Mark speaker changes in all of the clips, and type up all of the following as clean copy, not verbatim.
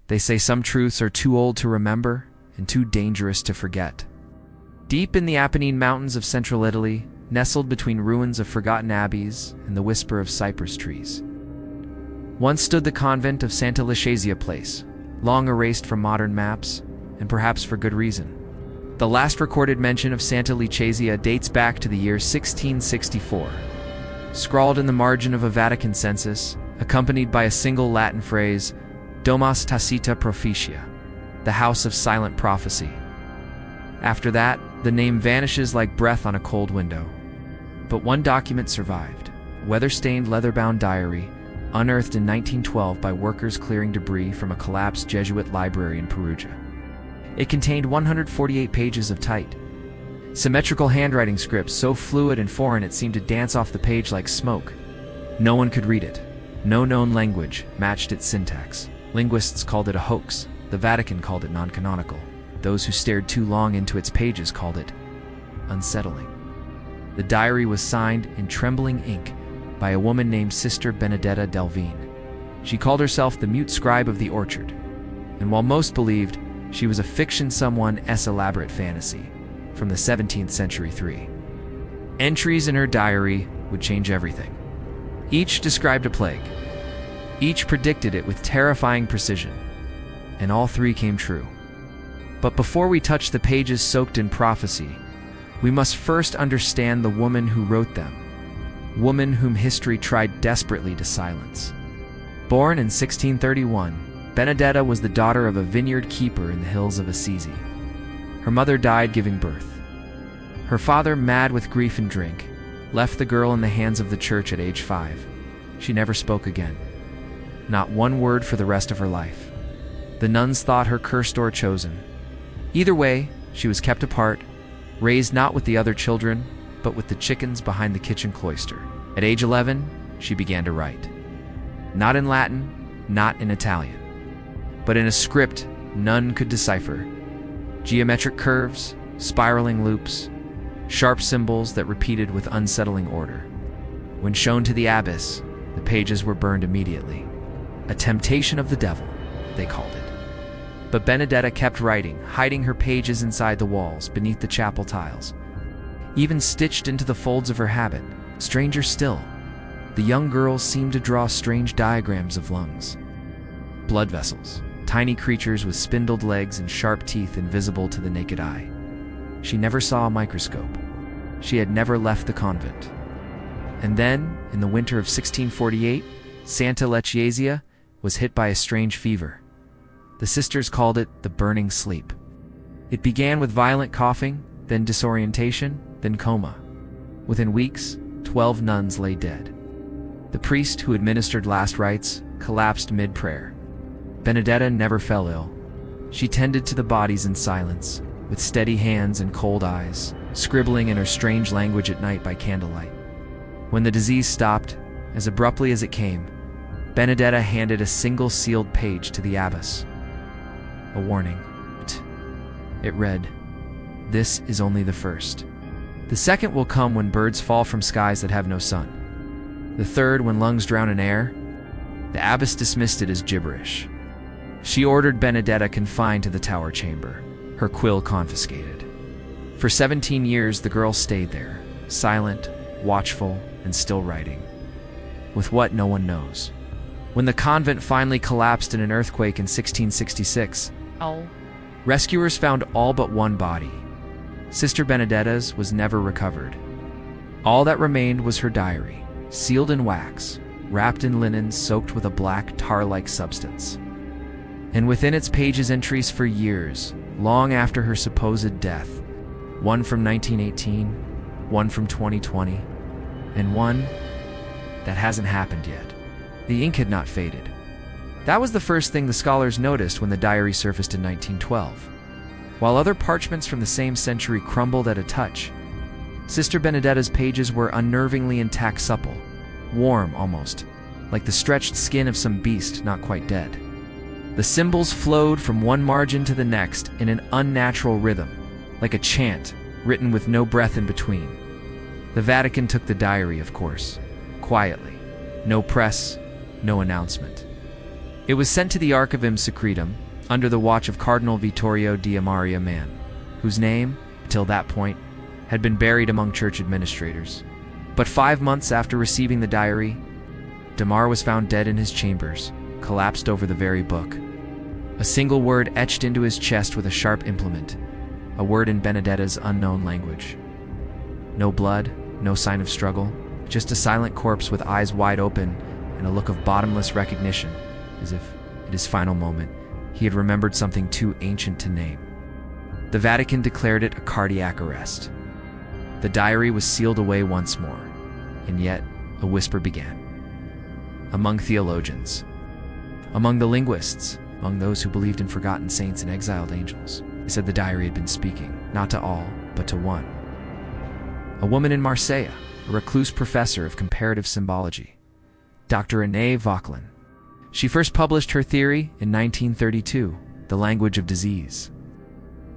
Speaker 1: They say some truths are too old to remember and too dangerous to forget. Deep in the Apennine Mountains of central Italy, nestled between ruins of forgotten abbeys and the whisper of cypress trees, once stood the convent of Santa Lucrezia Place, long erased from modern maps, and perhaps for good reason. The last recorded mention of Santa Lucrezia dates back to the year 1664. Scrawled in the margin of a Vatican census, accompanied by a single Latin phrase, Domus Tacita Prophetia, the house of silent prophecy. After that, the name vanishes like breath on a cold window. But one document survived, a weather-stained leather-bound diary, unearthed in 1912 by workers clearing debris from a collapsed Jesuit library in Perugia. It contained 148 pages of tight, symmetrical handwriting script so fluid and foreign it seemed to dance off the page like smoke. No one could read it. No known language matched its syntax. Linguists called it a hoax. The Vatican called it non-canonical. Those who stared too long into its pages called it unsettling. The diary was signed in trembling ink by a woman named Sister Benedetta Delvine. She called herself the mute scribe of the orchard, and while most believed she was a fiction, someone's elaborate fantasy from the 17th century. 3 entries in her diary would change everything. Each described a plague. Each predicted it with terrifying precision, and all 3 came true. But before we touch the pages soaked in prophecy, we must first understand the woman who wrote them, woman whom history tried desperately to silence. Born in 1631, Benedetta was the daughter of a vineyard keeper in the hills of Assisi. Her mother died giving birth. Her father, mad with grief and drink, left the girl in the hands of the church at age 5. She never spoke again. Not one word for the rest of her life. The nuns thought her cursed or chosen. Either way, she was kept apart, raised not with the other children, but with the chickens behind the kitchen cloister. At age 11, she began to write. Not in Latin, not in Italian, but in a script none could decipher. Geometric curves, spiraling loops, sharp symbols that repeated with unsettling order. When shown to the abbess, the pages were burned immediately. A temptation of the devil, they called it. But Benedetta kept writing, hiding her pages inside the walls, beneath the chapel tiles, even stitched into the folds of her habit. Stranger still, the young girl seemed to draw strange diagrams of lungs, blood vessels, tiny creatures with spindled legs and sharp teeth invisible to the naked eye. She never saw a microscope. She had never left the convent. And then, in the winter of 1648, Santa Lucrezia was hit by a strange fever. The sisters called it the burning sleep. It began with violent coughing, then disorientation, then coma. Within weeks, 12 nuns lay dead. The priest who administered last rites collapsed mid-prayer. Benedetta never fell ill. She tended to the bodies in silence, with steady hands and cold eyes, scribbling in her strange language at night by candlelight. When the disease stopped, as abruptly as it came, Benedetta handed a single sealed page to the abbess. A warning. It read, "This is only the first. The second will come when birds fall from skies that have no sun. The third when lungs drown in air." The abbess dismissed it as gibberish. She ordered Benedetta confined to the tower chamber, her quill confiscated. For 17 years the girl stayed there, silent, watchful, and still writing. With what, no one knows. When the convent finally collapsed in an earthquake in 1666, rescuers found all but one body. Sister Benedetta's was never recovered. All that remained was her diary, sealed in wax, wrapped in linen soaked with a black tar-like substance. And within its pages entries for years, long after her supposed death, one from 1918, one from 2020, and one that hasn't happened yet. The ink had not faded. That was the first thing the scholars noticed when the diary surfaced in 1912. While other parchments from the same century crumbled at a touch, Sister Benedetta's pages were unnervingly intact, supple, warm almost, like the stretched skin of some beast not quite dead. The symbols flowed from one margin to the next in an unnatural rhythm, like a chant, written with no breath in between. The Vatican took the diary, of course, quietly. No press, no announcement. It was sent to the Archivum Secretum under the watch of Cardinal Vittorio di Amaria Man, whose name, till that point, had been buried among church administrators. But 5 months after receiving the diary, Damar was found dead in his chambers, collapsed over the very book. A single word etched into his chest with a sharp implement, a word in Benedetta's unknown language. No blood, no sign of struggle, just a silent corpse with eyes wide open and a look of bottomless recognition, as if, at his final moment, he had remembered something too ancient to name. The Vatican declared it a cardiac arrest. The diary was sealed away once more, and yet a whisper began. Among theologians, among the linguists, among those who believed in forgotten saints and exiled angels, they said the diary had been speaking, not to all, but to one. A woman in Marseille, a recluse professor of comparative symbology, Dr. Renée Vauquelin. She first published her theory in 1932, The Language of Disease.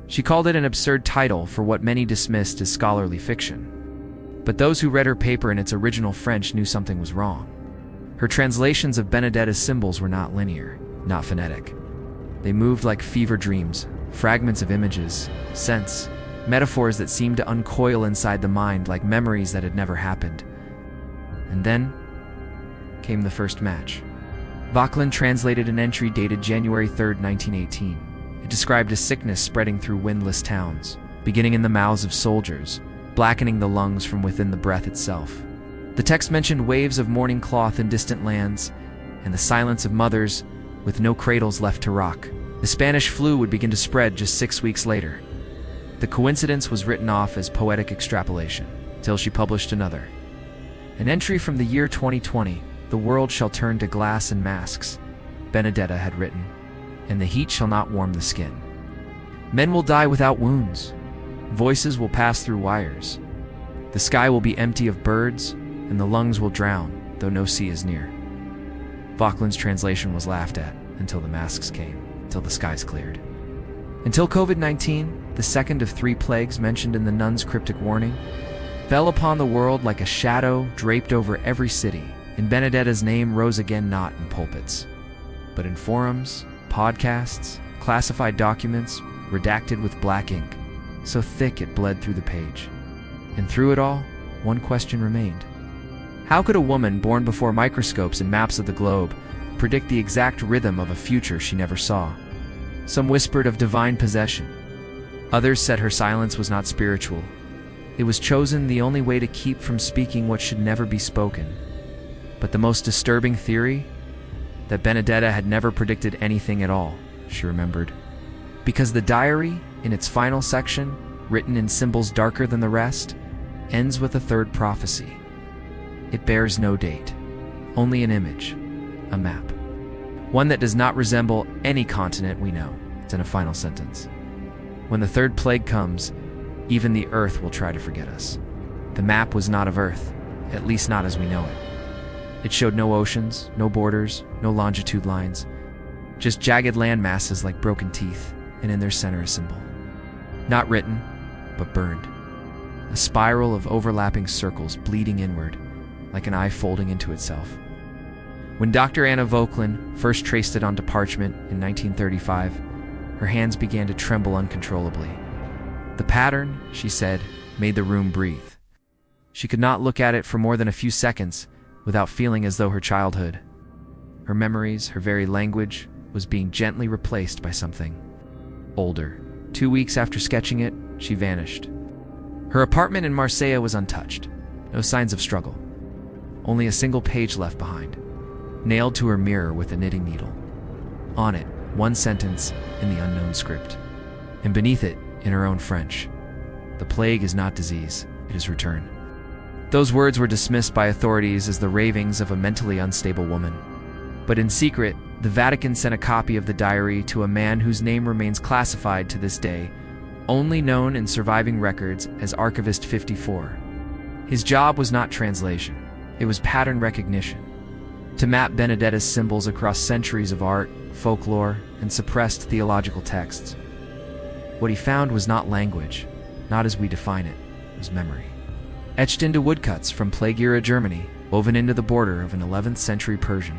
Speaker 1: She called it an absurd title for what many dismissed as scholarly fiction. But those who read her paper in its original French knew something was wrong. Her translations of Benedetta's symbols were not linear, not phonetic. They moved like fever dreams, fragments of images, sense, metaphors that seemed to uncoil inside the mind like memories that had never happened. And then came the first match. Vauquelin translated an entry dated January 3, 1918. It described a sickness spreading through windless towns, beginning in the mouths of soldiers, blackening the lungs from within the breath itself. The text mentioned waves of mourning cloth in distant lands, and the silence of mothers with no cradles left to rock. The Spanish flu would begin to spread just 6 weeks later. The coincidence was written off as poetic extrapolation, till she published another. An entry from the year 2020, "The world shall turn to glass and masks," Benedetta had written, "and the heat shall not warm the skin. Men will die without wounds. Voices will pass through wires. The sky will be empty of birds, and the lungs will drown, though no sea is near." Vauquelin's translation was laughed at until the masks came, until the skies cleared. Until COVID-19, the second of 3 plagues mentioned in the nun's cryptic warning, fell upon the world like a shadow draped over every city, and Benedetta's name rose again not in pulpits, but in forums, podcasts, classified documents, redacted with black ink, so thick it bled through the page. And through it all, one question remained. How could a woman born before microscopes and maps of the globe predict the exact rhythm of a future she never saw? Some whispered of divine possession. Others said her silence was not spiritual. It was chosen the only way to keep from speaking what should never be spoken. But the most disturbing theory? That Benedetta had never predicted anything at all, she remembered. Because the diary, in its final section, written in symbols darker than the rest, ends with a third prophecy. It bears no date, only an image, a map. One that does not resemble any continent we know. It's in a final sentence. When the third plague comes, even the earth will try to forget us. The map was not of Earth, at least not as we know it. It showed no oceans, no borders, no longitude lines, just jagged land masses like broken teeth, and in their center a symbol. Not written, but burned. A spiral of overlapping circles bleeding inward, like an eye folding into itself. When Dr. Anna Vauquelin first traced it onto parchment in 1935, her hands began to tremble uncontrollably. The pattern, she said, made the room breathe. She could not look at it for more than a few seconds without feeling as though her childhood, her memories, her very language, was being gently replaced by something older. 2 weeks after sketching it, she vanished. Her apartment in Marseille was untouched. No signs of struggle. Only a single page left behind, nailed to her mirror with a knitting needle. On it, one sentence in the unknown script, and beneath it, in her own French, "The plague is not disease, it is return." Those words were dismissed by authorities as the ravings of a mentally unstable woman. But in secret, the Vatican sent a copy of the diary to a man whose name remains classified to this day, only known in surviving records as Archivist 54. His job was not translation, it was pattern recognition. To map Benedetta's symbols across centuries of art, folklore, and suppressed theological texts. What he found was not language, not as we define it, it was memory. Etched into woodcuts from plague-era Germany, woven into the border of an 11th century Persian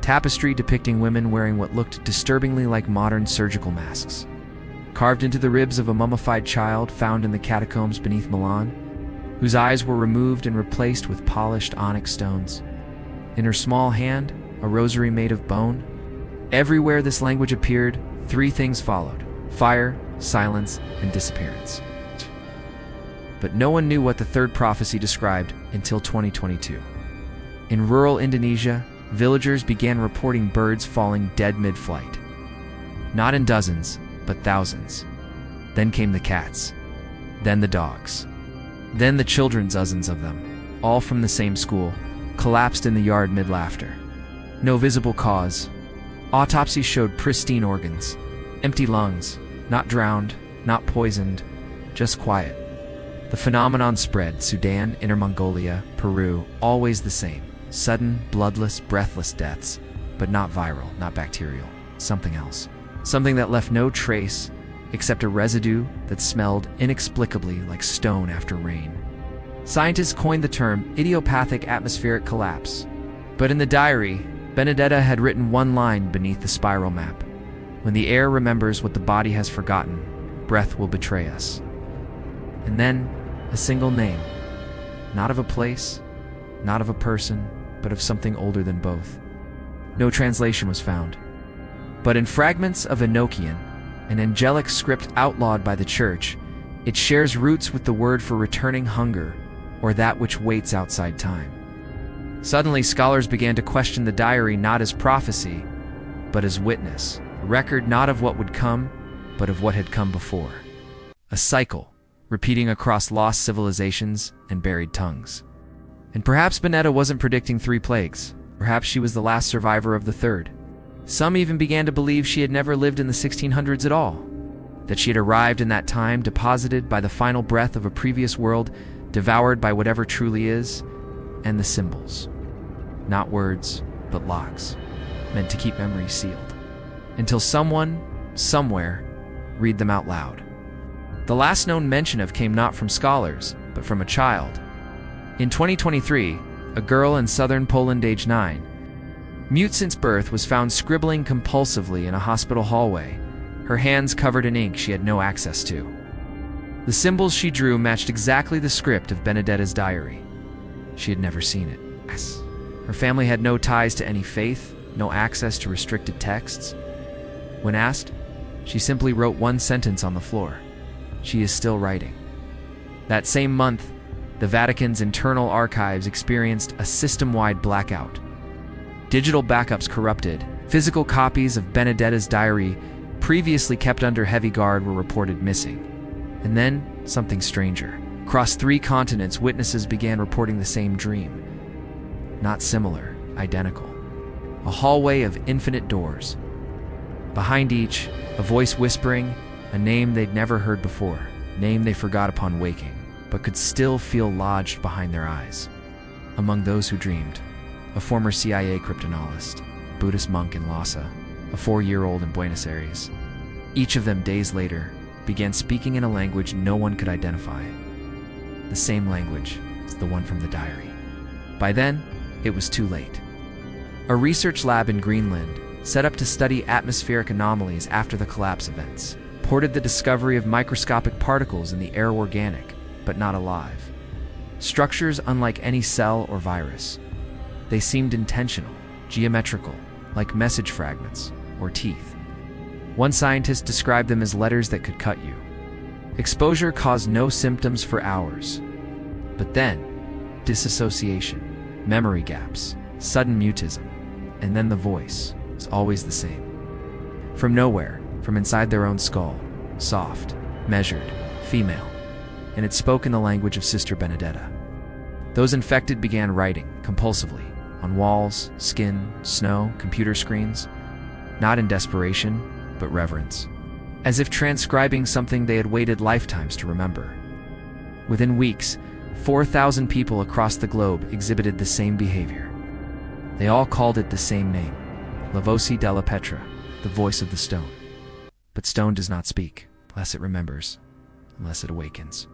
Speaker 1: tapestry depicting women wearing what looked disturbingly like modern surgical masks. Carved into the ribs of a mummified child found in the catacombs beneath Milan, whose eyes were removed and replaced with polished onyx stones. In her small hand, a rosary made of bone. Everywhere this language appeared, three things followed: fire, silence, and disappearance. But no one knew what the third prophecy described until 2022. In rural Indonesia, villagers began reporting birds falling dead mid-flight. Not in dozens, but thousands. Then came the cats. Then the dogs. Then the children, dozens of them, all from the same school, collapsed in the yard mid-laughter. No visible cause. Autopsies showed pristine organs, empty lungs, not drowned, not poisoned, just quiet. The phenomenon spread: Sudan, Inner Mongolia, Peru, always the same. Sudden, bloodless, breathless deaths, but not viral, not bacterial, something else. Something that left no trace except a residue that smelled inexplicably like stone after rain. Scientists coined the term idiopathic atmospheric collapse. But in the diary, Benedetta had written one line beneath the spiral map: "When the air remembers what the body has forgotten, breath will betray us." And then, a single name. Not of a place, not of a person, but of something older than both. No translation was found. But in fragments of Enochian, an angelic script outlawed by the Church, it shares roots with the word for returning hunger, or that which waits outside time. Suddenly, scholars began to question the diary not as prophecy, but as witness, a record not of what would come, but of what had come before. A cycle, repeating across lost civilizations and buried tongues. And perhaps Benedetta wasn't predicting 3 plagues. Perhaps she was the last survivor of the third. Some even began to believe she had never lived in the 1600s at all, that she had arrived in that time deposited by the final breath of a previous world, devoured by whatever truly is, and the symbols. Not words, but locks, meant to keep memories sealed. Until someone, somewhere, read them out loud. The last known mention of came not from scholars, but from a child. In 2023, a girl in southern Poland aged 9, mute since birth, was found scribbling compulsively in a hospital hallway, her hands covered in ink she had no access to. The symbols she drew matched exactly the script of Benedetta's diary. She had never seen it. Her family had no ties to any faith, no access to restricted texts. When asked, she simply wrote one sentence on the floor: "She is still writing." That same month, the Vatican's internal archives experienced a system-wide blackout. Digital backups corrupted. Physical copies of Benedetta's diary, previously kept under heavy guard, were reported missing. And then, something stranger. Across 3 continents, witnesses began reporting the same dream. Not similar, identical. A hallway of infinite doors. Behind each, a voice whispering a name they'd never heard before, a name they forgot upon waking, but could still feel lodged behind their eyes. Among those who dreamed, a former CIA cryptanalyst, Buddhist monk in Lhasa, a 4-year-old in Buenos Aires. Each of them, days later, began speaking in a language no one could identify. The same language as the one from the diary. By then, it was too late. A research lab in Greenland, set up to study atmospheric anomalies after the collapse events, reported the discovery of microscopic particles in the air, organic, but not alive. Structures unlike any cell or virus. They seemed intentional, geometrical, like message fragments or teeth. One scientist described them as letters that could cut you. Exposure caused no symptoms for hours. But then, disassociation, memory gaps, sudden mutism, and then the voice was always the same. From nowhere, from inside their own skull, soft, measured, female, and it spoke in the language of Sister Benedetta. Those infected began writing, compulsively, on walls, skin, snow, computer screens, not in desperation, but reverence, as if transcribing something they had waited lifetimes to remember. Within weeks, 4,000 people across the globe exhibited the same behavior. They all called it the same name, La Voce della Petra, the voice of the stone. But stone does not speak, unless it remembers, unless it awakens.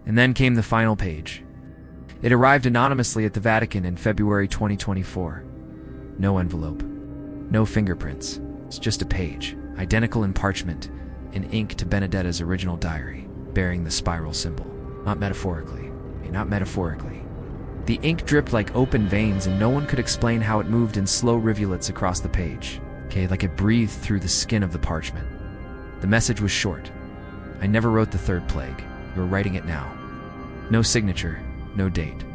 Speaker 1: And then came the final page. It arrived anonymously at the Vatican in February 2024. No envelope. No fingerprints. It's just a page, identical in parchment, in ink to Benedetta's original diary, bearing the spiral symbol. Not metaphorically. Not metaphorically. The ink dripped like open veins, and no one could explain how it moved in slow rivulets across the page. Like it breathed through the skin of the parchment. The message was short. I never wrote the third plague. You're writing it now. No signature, no date.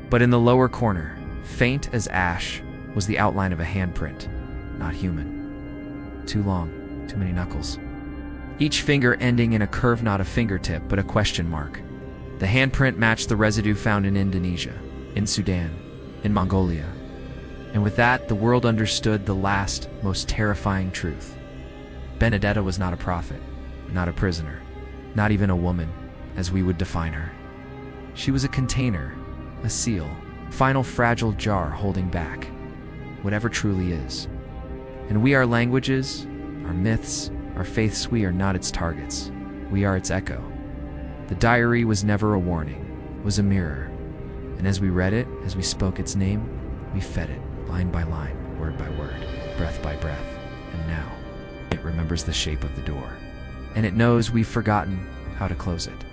Speaker 1: But in the lower corner, faint as ash, was the outline of a handprint. Not human. Too long, too many knuckles. Each finger ending in a curve, not a fingertip, but a question mark. The handprint matched the residue found in Indonesia, in Sudan, in Mongolia. And with that, the world understood the last, most terrifying truth. Benedetta was not a prophet, not a prisoner, not even a woman, as we would define her. She was a container, a seal, final fragile jar holding back whatever truly is. And we are languages, our myths, our faiths, we are not its targets. We are its echo. The diary was never a warning, it was a mirror. And as we read it, as we spoke its name, we fed it, line by line, word by word, breath by breath. And now, it remembers the shape of the door. And it knows we've forgotten how to close it.